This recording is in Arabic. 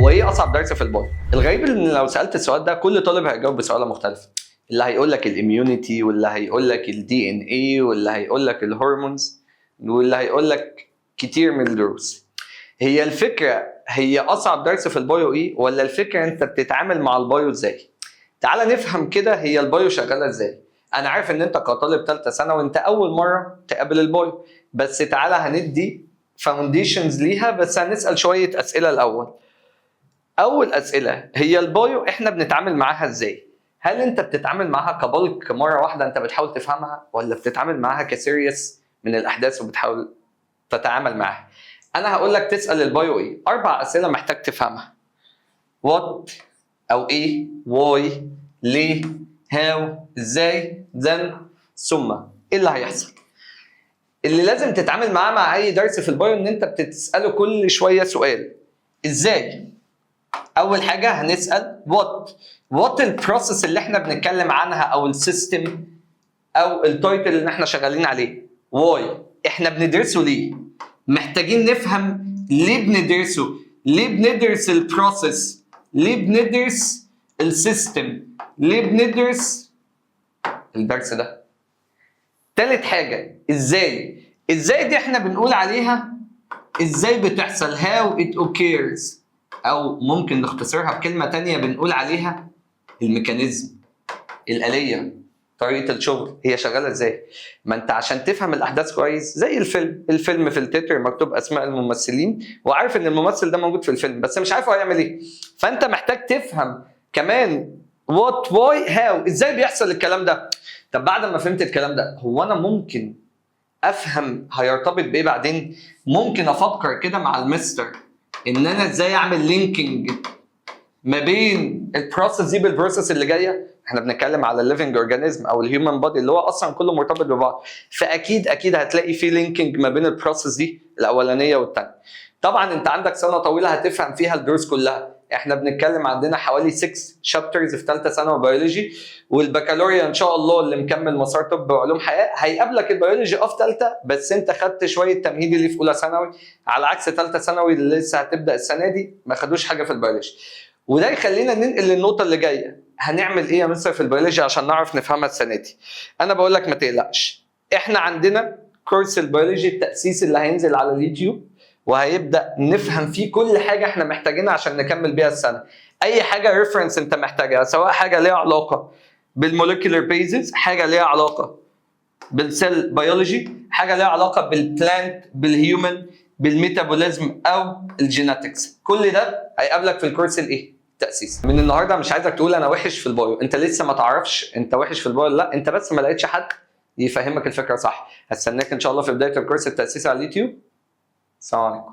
هو ايه اصعب درس في البايو؟ الغريب ان لو سالت السؤال ده كل طالب هيجاوب بسؤال مختلف. اللي هيقول لك الاميونيتي، واللي هيقول لك الدي ان اي، واللي هيقول لك الهرمونز، واللي هيقول لك كتير من الدروس. هي الفكره هي اصعب درس في البايو ايه، ولا الفكره انت بتتعامل مع البايو ازاي؟ تعال نفهم كده هي البايو شغاله ازاي. انا عارف ان انت كطالب ثالثه سنه وانت اول مره تقابل البايو، بس تعالى هندي فاونديشنز ليها، بس هنسال شويه اسئله الاول. اول اسئله هي البايو احنا بنتعامل معاها ازاي؟ هل انت بتتعامل معاها كبلك مره واحده انت بتحاول تفهمها، ولا بتتعامل معاها كسيريس من الاحداث وبتحاول تتعامل معاها؟ انا هقول لك تسال البايو ايه. 4 اسئله محتاج تفهمها: وات او ايه، واي، ليه، هاو، ازاي، ذن، ثم. ايه اللي هيحصل؟ اللي لازم تتعامل معاه مع اي درس في البايو ان انت بتساله كل شويه سؤال: ازاي؟ اول حاجه هنسال وات البروسيس اللي احنا بنتكلم عنها، او السيستم، او التايتل اللي احنا شغالين عليه. واي احنا بندرسه ليه؟ محتاجين نفهم ليه بندرسه، ليه بندرس البروسيس، ليه بندرس السيستم، ليه بندرس الدرس ده. تالت حاجه ازاي دي احنا بنقول عليها ازاي بتحصل، how it occurs، او ممكن نختصرها بكلمه تانية بنقول عليها الميكانيزم، الآلية، طريقة الشغل، هي شغالة ازاي. ما انت عشان تفهم الأحداث كويس زي الفيلم في التتر مكتوب أسماء الممثلين، وعارف إن الممثل ده موجود في الفيلم بس مش عارف هو هيعمل ايه. فأنت محتاج تفهم كمان what why how، ازاي بيحصل الكلام ده. طب بعد ما فهمت الكلام ده، هو أنا ممكن افهم هيرتبط بايه بعدين؟ ممكن افكر كده مع المستر ان انا ازاي اعمل لينكينج ما بين البروسيس دي بالبروسيس اللي جايه. احنا بنتكلم على الليفنج اورجانيزم او الهيومن بودي اللي هو اصلا كله مرتبط ببعض، فاكيد هتلاقي في لينكينج ما بين البروسيس دي الاولانيه والثانيه. طبعا انت عندك سنه طويله هتفهم فيها الدروس كلها. احنا بنتكلم عندنا حوالي 6 شابترز في ثالثه ثانوي بيولوجي، والبكالوريا ان شاء الله اللي مكمل مسار طب وعلوم حياه هيقابلك البيولوجي في ثالثه، بس انت خدت شويه تمهيدي اللي في اولى ثانوي، على عكس ثالثه ثانوي اللي لسه هتبدا السنه دي ما خدوش حاجه في البيولوجي. وده يخلينا ننقل للنقطه اللي جايه: هنعمل ايه يا مستر في البيولوجي عشان نعرف نفهمها السنه دي؟ انا بقول لك ما تقلقش، احنا عندنا كورس البيولوجي التاسيسي اللي هينزل على اليوتيوب، وهيبدا نفهم فيه كل حاجه احنا محتاجينها عشان نكمل بيها السنه. اي حاجه ريفرنس انت محتاجها، سواء حاجه ليها علاقه بالموليكولر بيزز، حاجه ليها علاقه بالسيل بيولوجي، حاجه ليها علاقه بالبلانت، بالهيومن، بالميتابوليزم او الجيناتكس، كل ده هيقابلك في الكورس الايه؟ التاسيس. من النهارده مش عايزك تقول انا وحش في البايو، انت لسه ما تعرفش انت وحش في البايو، لا انت بس ما لقيتش حد يفهمك الفكره صح. هستناك ان شاء الله في بدايه الكورس التاسيسي على اليوتيوب. السلام عليكم.